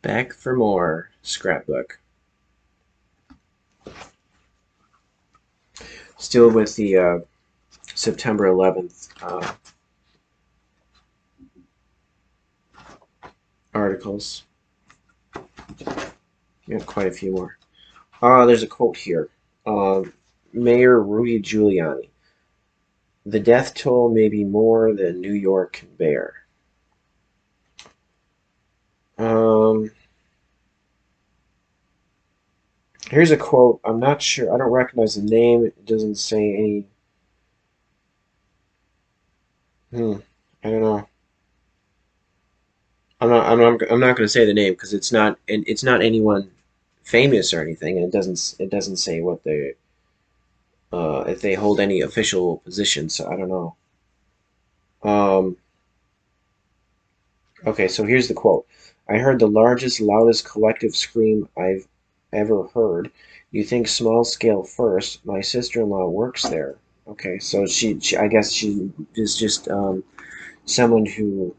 Back for more scrapbook. Still with the September 11th articles. We have quite a few more. There's a quote here. Uh, Mayor Rudy Giuliani. The death toll may be more than New York can bear. Um, Here's a quote. I'm not sure. I don't recognize the name. It doesn't say any. Hmm. I don't know. I'm not going to say the name because it's not anyone famous or anything, and it doesn't say what they if they hold any official position. So I don't know. Um, okay, so here's the quote. I heard the largest, loudest collective scream I've ever heard. You think small scale first. My sister-in-law works there. Okay, so she I guess she is just someone who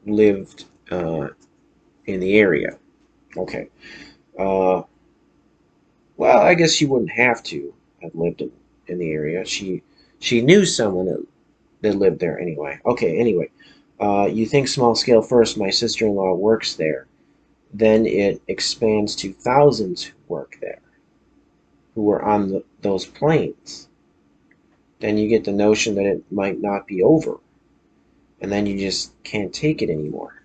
lived in the area. Okay. Uh, well, I guess she wouldn't have to have lived in the area. She knew someone that lived there anyway. Okay, anyway. You think small scale first. My sister-in-law works there. Then it expands to thousands who work there, who were on those planes. Then you get the notion that it might not be over, and then you just can't take it anymore.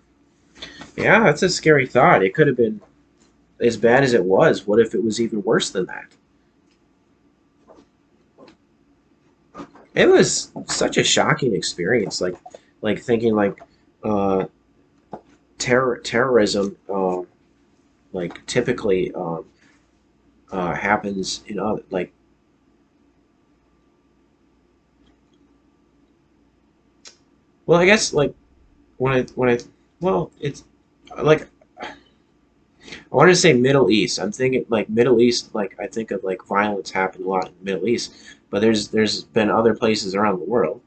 Yeah, that's a scary thought. It could have been as bad as it was. What if it was even worse than that? It was such a shocking experience. Like thinking like uh, terrorism, like typically happens in other like. Well, I guess like when I well, it's like I wanted to say Middle East. I'm thinking like Middle East. Like I think of like violence happened a lot in the Middle East, but there's been other places around the world,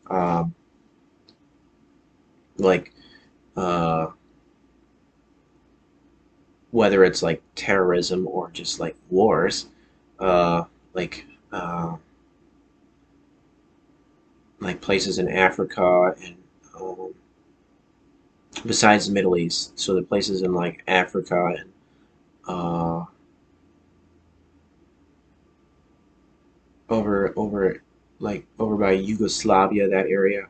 um, like uh, whether it's like terrorism or just like wars, uh, like uh, like places in Africa and besides the Middle East. So the places in like Africa and uh, over like over by Yugoslavia, that area.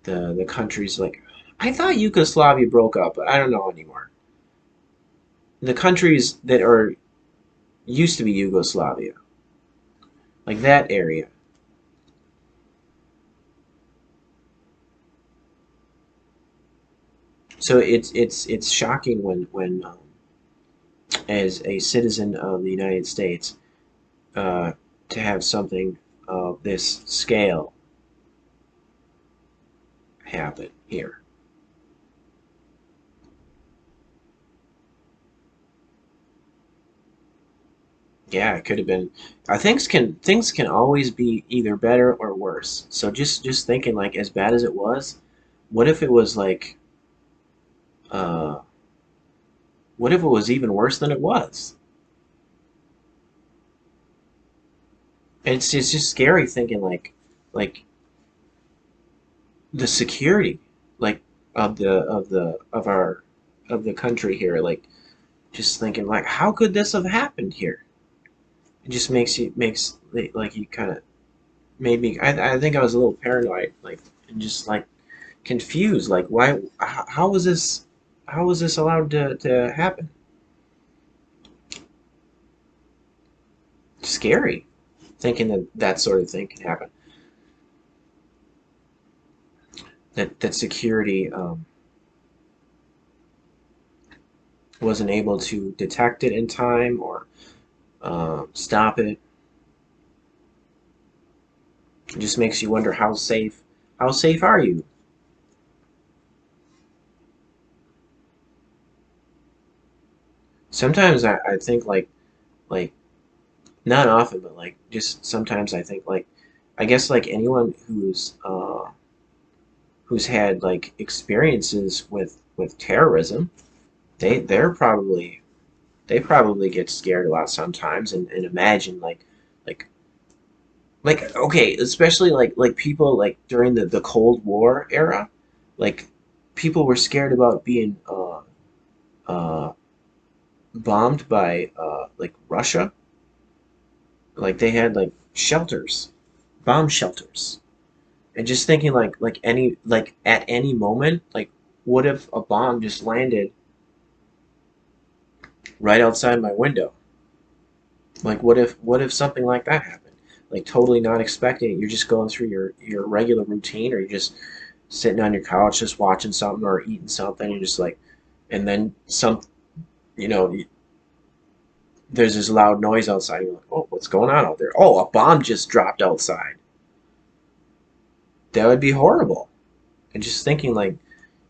The countries like I thought Yugoslavia broke up, but I don't know anymore. The countries that are used to be Yugoslavia, like that area. So it's shocking when as a citizen of the United States uh, to have something of this scale happen here. Yeah, it could have been. Things can always be either better or worse. So just thinking like as bad as it was, what if it was like uh, what if it was even worse than it was? It's just scary thinking like the security like of the country here like just thinking like how could this have happened here? It just makes like you kind of made me. I think I was a little paranoid like and just like confused like why how was this allowed to happen? Scary thinking that that sort of thing can happen. That security wasn't able to detect it in time or stop it. It just makes you wonder how safe are you? Sometimes I think like not often, but like just sometimes I think like I guess like anyone who's had like experiences with terrorism, they're probably they probably get scared a lot sometimes and imagine like okay, especially like people like during the Cold War era, like people were scared about being uh bombed by like Russia. Like they had like shelters, bomb shelters. And just thinking like at any moment, like what if a bomb just landed right outside my window? Like what if something like that happened? Like totally not expecting it. You're just going through your regular routine, or you're just sitting on your couch just watching something or eating something. You're just like, and then you know, there's this loud noise outside. You're like, oh, what's going on out there? Oh, a bomb just dropped outside. That would be horrible. And just thinking like,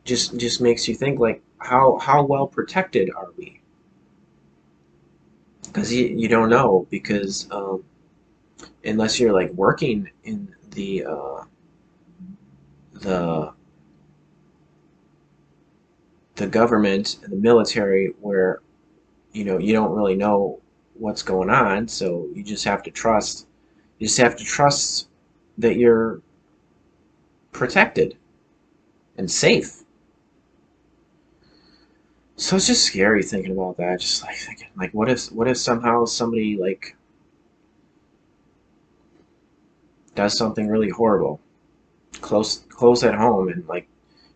just makes you think like, how well protected are we? Because you don't know because unless you're like working in the the government and the military where you don't really know what's going on, so you just have to trust that you're protected and safe. So it's just scary thinking about that, just like thinking like what if somehow somebody like does something really horrible close at home, and like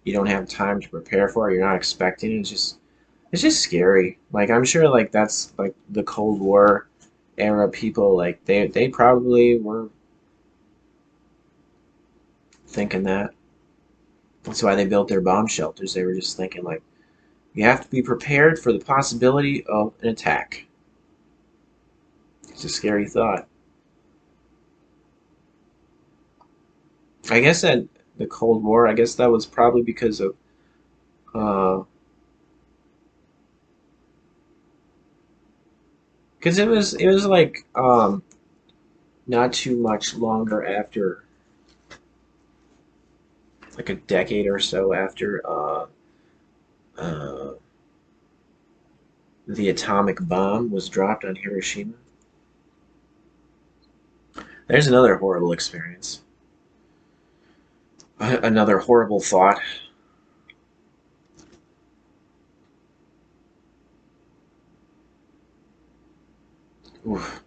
you don't have time to prepare for it, you're not expecting it. It's just scary. Like I'm sure like that's like the Cold War era people, like they probably were thinking that. That's why they built their bomb shelters. They were just thinking like you have to be prepared for the possibility of an attack. It's a scary thought. I guess that the Cold War, I guess that was probably because of uh because it was like not too much longer after, like a decade or so after uh the atomic bomb was dropped on Hiroshima. There's another horrible experience. Another horrible thought. Oof.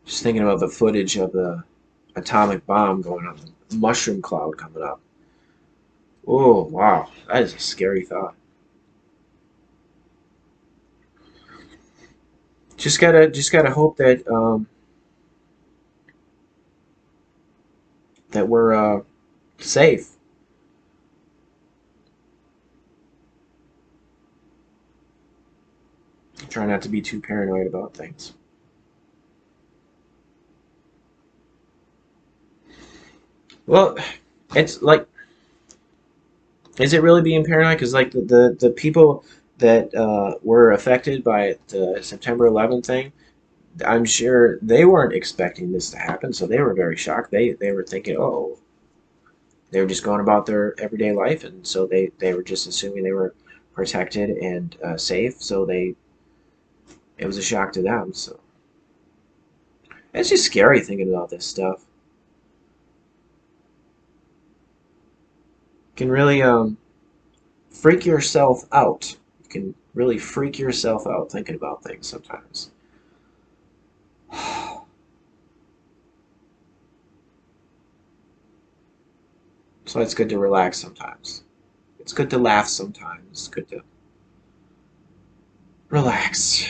Just thinking about the footage of the atomic bomb going up, the mushroom cloud coming up. Oh, wow. That is a scary thought. Just gotta hope that we're safe. Try not to be too paranoid about things. Well, it's like, is it really being paranoid? Because like the people that were affected by the September 11th thing, I'm sure they weren't expecting this to happen, so they were very shocked. They were thinking, oh, they were just going about their everyday life, and so they were just assuming they were protected and safe. So it was a shock to them. So it's just scary thinking about this stuff. You can really freak yourself out. You can really freak yourself out thinking about things sometimes. So it's good to relax sometimes. It's good to laugh sometimes. It's good to relax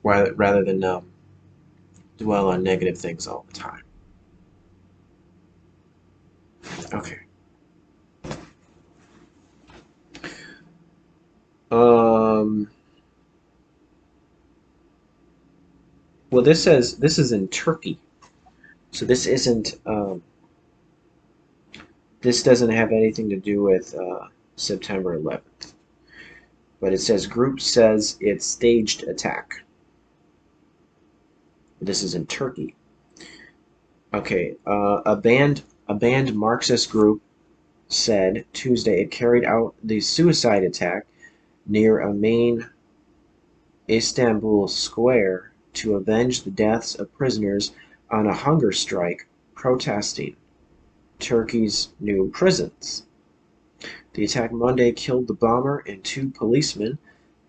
rather than dwell on negative things all the time. Okay. Um. Well, this says this is in Turkey, so this isn't. This doesn't have anything to do with September 11th. But it says group says it staged attack. This is in Turkey. Okay. A banned Marxist group said Tuesday it carried out the suicide attack near a main Istanbul square to avenge the deaths of prisoners on a hunger strike protesting Turkey's new prisons. The attack Monday killed the bomber and two policemen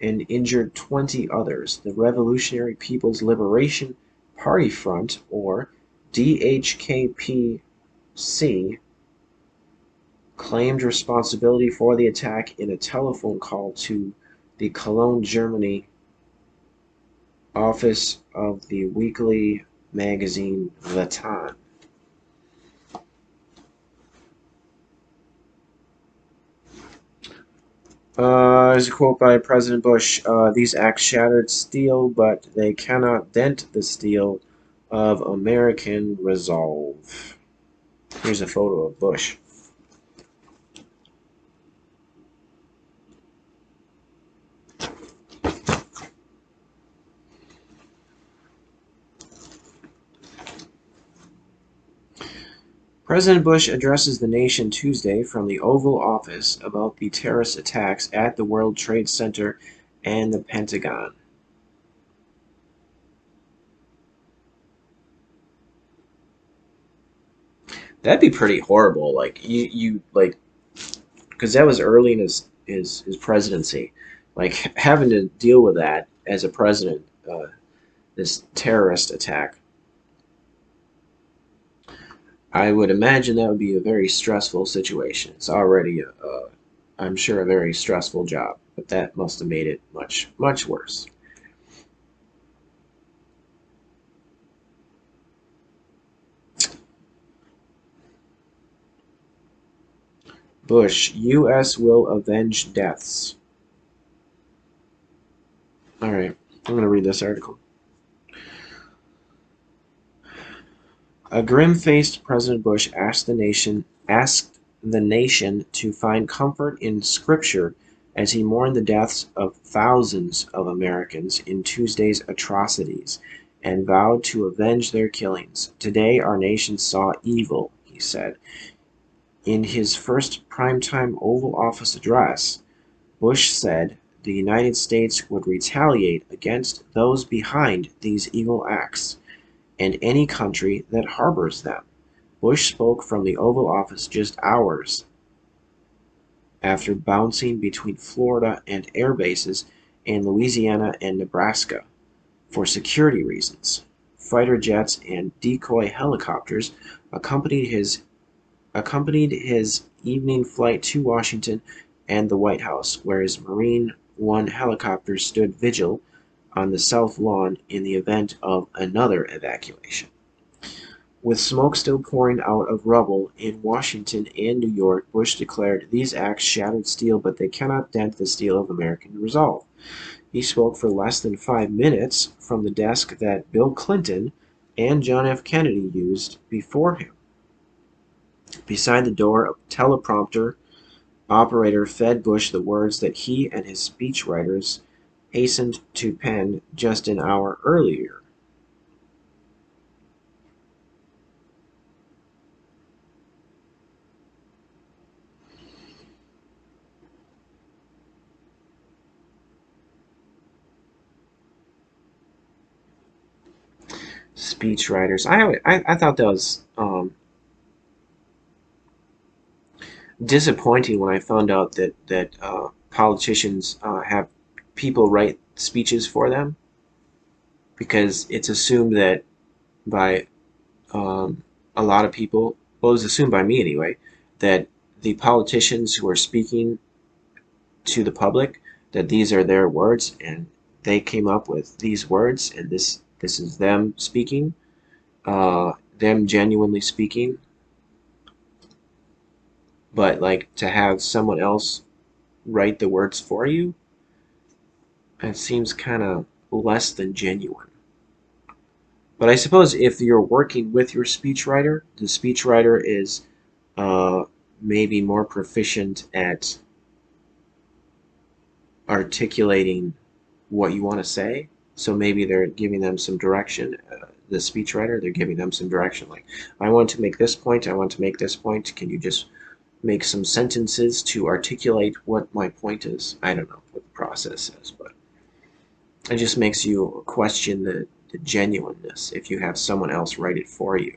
and injured 20 others. The Revolutionary People's Liberation Party Front, or DHKPC, claimed responsibility for the attack in a telephone call to the Cologne, Germany office of the weekly magazine The Time. There's a quote by President Bush. These acts shattered steel, but they cannot dent the steel of American resolve. Here's a photo of Bush. President Bush addresses the nation Tuesday from the Oval Office about the terrorist attacks at the World Trade Center and the Pentagon. That'd be pretty horrible. Like you like, because that was early in his presidency. Like having to deal with that as a president, this terrorist attack. I would imagine that would be a very stressful situation. It's already, I'm sure, a very stressful job, but that must have made it much, much worse. Bush, U.S. will avenge deaths. All right, I'm going to read this article. A grim-faced President Bush asked the nation to find comfort in Scripture as he mourned the deaths of thousands of Americans in Tuesday's atrocities and vowed to avenge their killings. Today our nation saw evil, he said. In his first primetime Oval Office address, Bush said the United States would retaliate against those behind these evil acts and any country that harbors them. Bush spoke from the Oval Office just hours after bouncing between Florida and air bases in Louisiana and Nebraska for security reasons. Fighter jets and decoy helicopters accompanied his evening flight to Washington and the White House, where his Marine One helicopter stood vigil on the South Lawn in the event of another evacuation. With smoke still pouring out of rubble in Washington and New York, Bush declared, "These acts shattered steel, but they cannot dent the steel of American resolve." He spoke for less than 5 minutes from the desk that Bill Clinton and John F. Kennedy used before him. Beside the door, a teleprompter operator fed Bush the words that he and his speechwriters hastened to pen just an hour earlier. Speechwriters. I thought that was disappointing when I found out that politicians have people write speeches for them, because it's assumed that by a lot of people, well, it was assumed by me anyway, that the politicians who are speaking to the public, that these are their words and they came up with these words, and this is them speaking, them genuinely speaking. But like to have someone else write the words for you, it seems kind of less than genuine. But I suppose if you're working with your speechwriter, the speechwriter is uh, maybe more proficient at articulating what you want to say. So maybe they're giving them some direction. The speechwriter, they're giving them some direction. Like, I want to make this point. I want to make this point. Can you just make some sentences to articulate what my point is. I don't know what the process is, but it just makes you question the genuineness if you have someone else write it for you.